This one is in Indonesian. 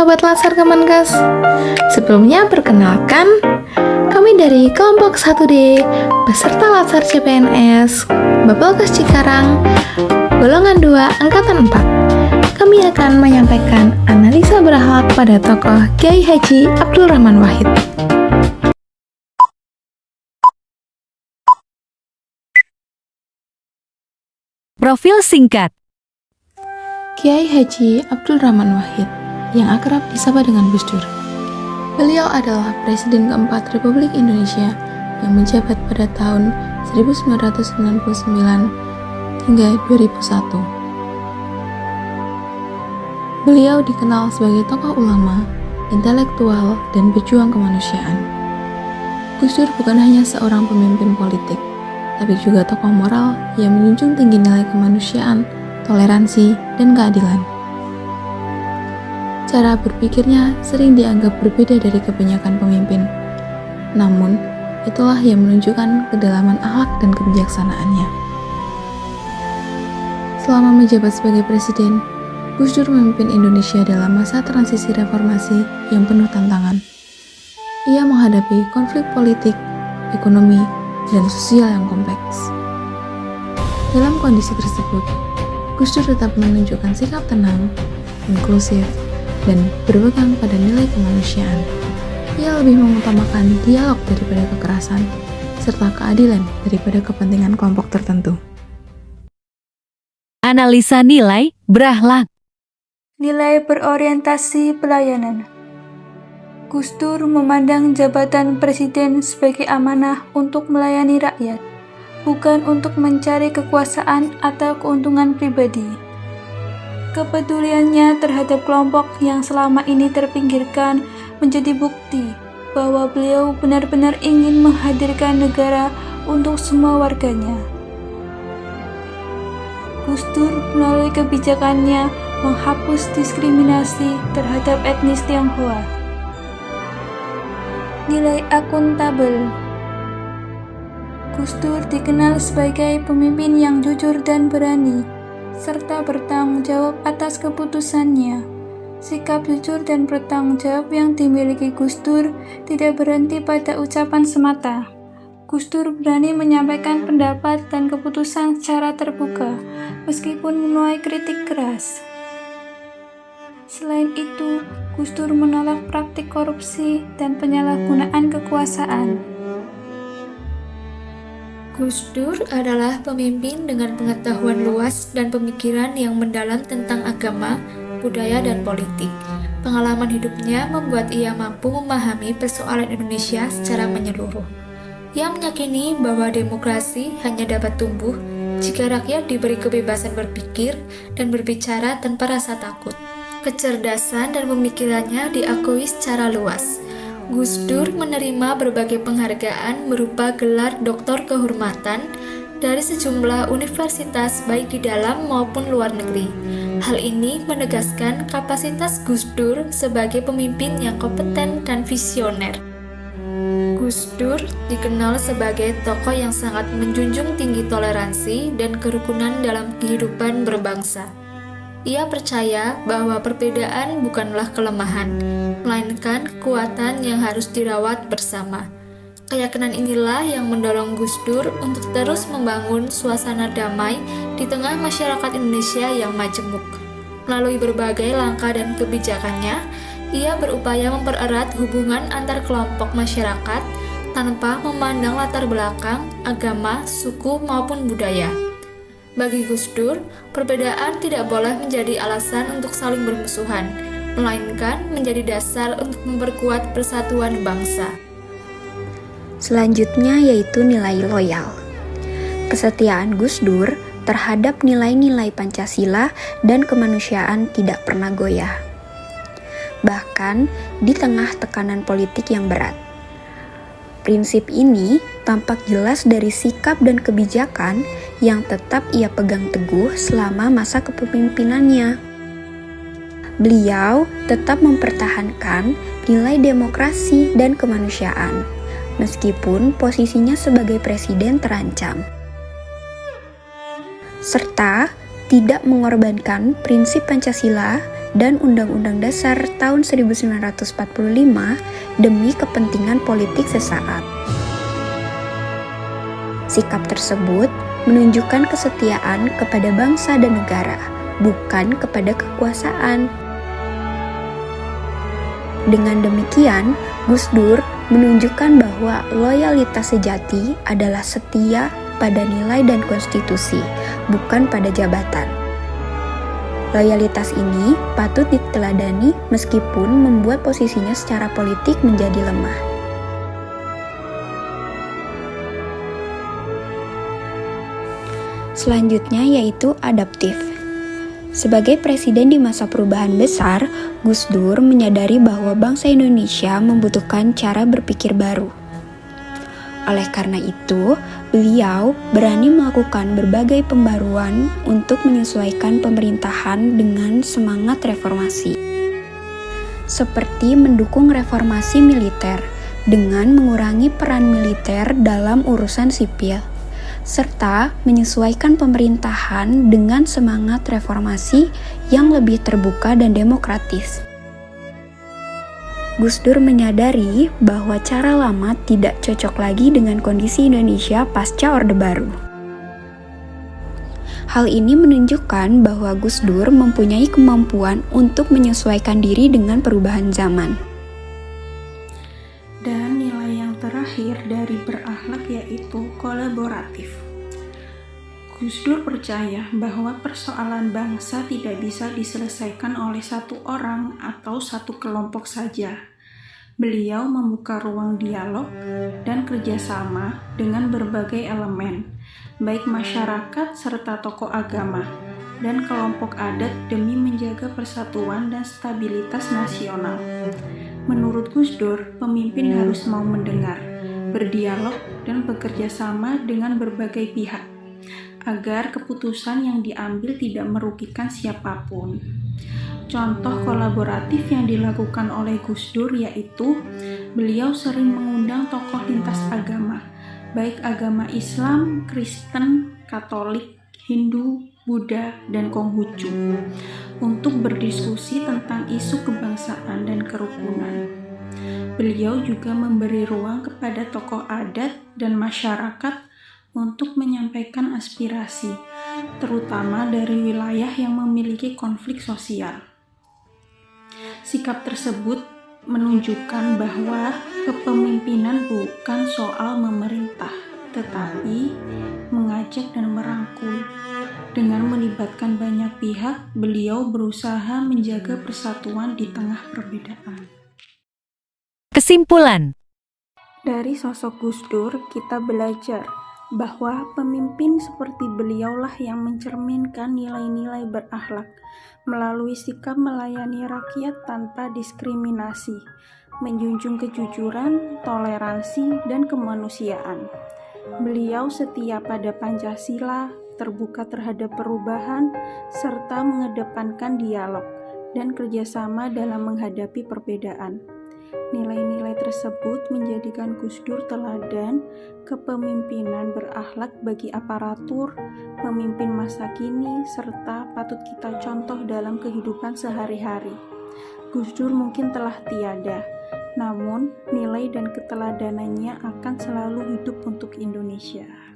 sahabat Latsar Kemenkes. Sebelumnya perkenalkan, kami dari kelompok 1D beserta Latsar CPNS Bapelkes Cikarang golongan 2 angkatan 4. Kami akan menyampaikan analisa berakhlak pada tokoh Kiai Haji Abdul Rahman Wahid. Profil singkat. Kiai Haji Abdul Rahman Wahid yang akrab disapa dengan Gus Dur. Beliau adalah Presiden keempat Republik Indonesia yang menjabat pada tahun 1999 hingga 2001. Beliau dikenal sebagai tokoh ulama, intelektual, dan pejuang kemanusiaan. Gus Dur bukan hanya seorang pemimpin politik, tapi juga tokoh moral yang menjunjung tinggi nilai kemanusiaan, toleransi, dan keadilan. Cara berpikirnya sering dianggap berbeda dari kebanyakan pemimpin. Namun, itulah yang menunjukkan kedalaman akhlak dan kebijaksanaannya. Selama menjabat sebagai presiden, Gus Dur memimpin Indonesia dalam masa transisi reformasi yang penuh tantangan. Ia menghadapi konflik politik, ekonomi, dan sosial yang kompleks. Dalam kondisi tersebut, Gus Dur tetap menunjukkan sikap tenang, inklusif, dan berpegang pada nilai kemanusiaan. Ia lebih mengutamakan dialog daripada kekerasan, serta keadilan daripada kepentingan kelompok tertentu. Analisa nilai berakhlak. Nilai berorientasi pelayanan. Gus Dur memandang jabatan presiden sebagai amanah untuk melayani rakyat, bukan untuk mencari kekuasaan atau keuntungan pribadi. Kepeduliannya terhadap kelompok yang selama ini terpinggirkan menjadi bukti bahwa beliau benar-benar ingin menghadirkan negara untuk semua warganya. Gus Dur melalui kebijakannya menghapus diskriminasi terhadap etnis Tionghoa. Nilai akuntabel. Gus Dur dikenal sebagai pemimpin yang jujur dan berani, serta bertanggung jawab atas keputusannya. Sikap jujur dan bertanggung jawab yang dimiliki Gus Dur tidak berhenti pada ucapan semata. Gus Dur berani menyampaikan pendapat dan keputusan secara terbuka, meskipun menuai kritik keras. Selain itu, Gus Dur menolak praktik korupsi dan penyalahgunaan kekuasaan. Gus Dur adalah pemimpin dengan pengetahuan luas dan pemikiran yang mendalam tentang agama, budaya, dan politik. Pengalaman hidupnya membuat ia mampu memahami persoalan Indonesia secara menyeluruh. Ia meyakini bahwa demokrasi hanya dapat tumbuh jika rakyat diberi kebebasan berpikir dan berbicara tanpa rasa takut. Kecerdasan dan pemikirannya diakui secara luas. Gus Dur menerima berbagai penghargaan berupa gelar doktor kehormatan dari sejumlah universitas baik di dalam maupun luar negeri. Hal ini menegaskan kapasitas Gus Dur sebagai pemimpin yang kompeten dan visioner. Gus Dur dikenal sebagai tokoh yang sangat menjunjung tinggi toleransi dan kerukunan dalam kehidupan berbangsa. Ia percaya bahwa perbedaan bukanlah kelemahan, melainkan kekuatan yang harus dirawat bersama. Keyakinan inilah yang mendorong Gus Dur untuk terus membangun suasana damai di tengah masyarakat Indonesia yang majemuk. Melalui berbagai langkah dan kebijakannya, ia berupaya mempererat hubungan antar kelompok masyarakat tanpa memandang latar belakang, agama, suku, maupun budaya. Bagi Gus Dur, perbedaan tidak boleh menjadi alasan untuk saling bermusuhan, melainkan menjadi dasar untuk memperkuat persatuan bangsa. Selanjutnya yaitu nilai loyal. Kesetiaan Gus Dur terhadap nilai-nilai Pancasila dan kemanusiaan tidak pernah goyah. Bahkan di tengah tekanan politik yang berat. Prinsip ini tampak jelas dari sikap dan kebijakan yang tetap ia pegang teguh selama masa kepemimpinannya. Beliau tetap mempertahankan nilai demokrasi dan kemanusiaan, meskipun posisinya sebagai presiden terancam. Serta tidak mengorbankan prinsip Pancasila dan Undang-Undang Dasar tahun 1945 demi kepentingan politik sesaat. Sikap tersebut menunjukkan kesetiaan kepada bangsa dan negara, bukan kepada kekuasaan. Dengan demikian, Gus Dur menunjukkan bahwa loyalitas sejati adalah setia pada nilai dan konstitusi, bukan pada jabatan. Loyalitas ini patut diteladani meskipun membuat posisinya secara politik menjadi lemah. Selanjutnya yaitu adaptif. Sebagai presiden di masa perubahan besar, Gus Dur menyadari bahwa bangsa Indonesia membutuhkan cara berpikir baru. Oleh karena itu, beliau berani melakukan berbagai pembaruan untuk menyesuaikan pemerintahan dengan semangat reformasi. Seperti mendukung reformasi militer dengan mengurangi peran militer dalam urusan sipil, serta menyesuaikan pemerintahan dengan semangat reformasi yang lebih terbuka dan demokratis. Gus Dur menyadari bahwa cara lama tidak cocok lagi dengan kondisi Indonesia pasca Orde Baru. Hal ini menunjukkan bahwa Gus Dur mempunyai kemampuan untuk menyesuaikan diri dengan perubahan zaman. Dan nilai yang terakhir dari berakhlak yaitu kolaboratif. Gus Dur percaya bahwa persoalan bangsa tidak bisa diselesaikan oleh satu orang atau satu kelompok saja. Beliau membuka ruang dialog dan kerjasama dengan berbagai elemen, baik masyarakat serta tokoh agama dan kelompok adat demi menjaga persatuan dan stabilitas nasional. Menurut Gus Dur, pemimpin harus mau mendengar, berdialog, dan bekerja sama dengan berbagai pihak, agar keputusan yang diambil tidak merugikan siapapun. Contoh kolaboratif yang dilakukan oleh Gus Dur yaitu beliau sering mengundang tokoh lintas agama, baik agama Islam, Kristen, Katolik, Hindu, Buddha, dan Konghucu, untuk berdiskusi tentang isu kebangsaan dan kerukunan. Beliau juga memberi ruang kepada tokoh adat dan masyarakat untuk menyampaikan aspirasi, terutama dari wilayah yang memiliki konflik sosial. Sikap tersebut menunjukkan bahwa kepemimpinan bukan soal memerintah, tetapi mengajak dan merangkul. Dengan melibatkan banyak pihak, beliau berusaha menjaga persatuan di tengah perbedaan. Kesimpulan. Dari sosok Gus Dur, kita belajar bahwa pemimpin seperti beliaulah yang mencerminkan nilai-nilai berakhlak melalui sikap melayani rakyat tanpa diskriminasi, menjunjung kejujuran, toleransi, dan kemanusiaan. Beliau setia pada Pancasila, terbuka terhadap perubahan, serta mengedepankan dialog dan kerjasama dalam menghadapi perbedaan. Nilai-nilai tersebut menjadikan Gus Dur teladan kepemimpinan berakhlak bagi aparatur, pemimpin masa kini, serta patut kita contoh dalam kehidupan sehari-hari. Gus Dur mungkin telah tiada, namun nilai dan keteladanannya akan selalu hidup untuk Indonesia.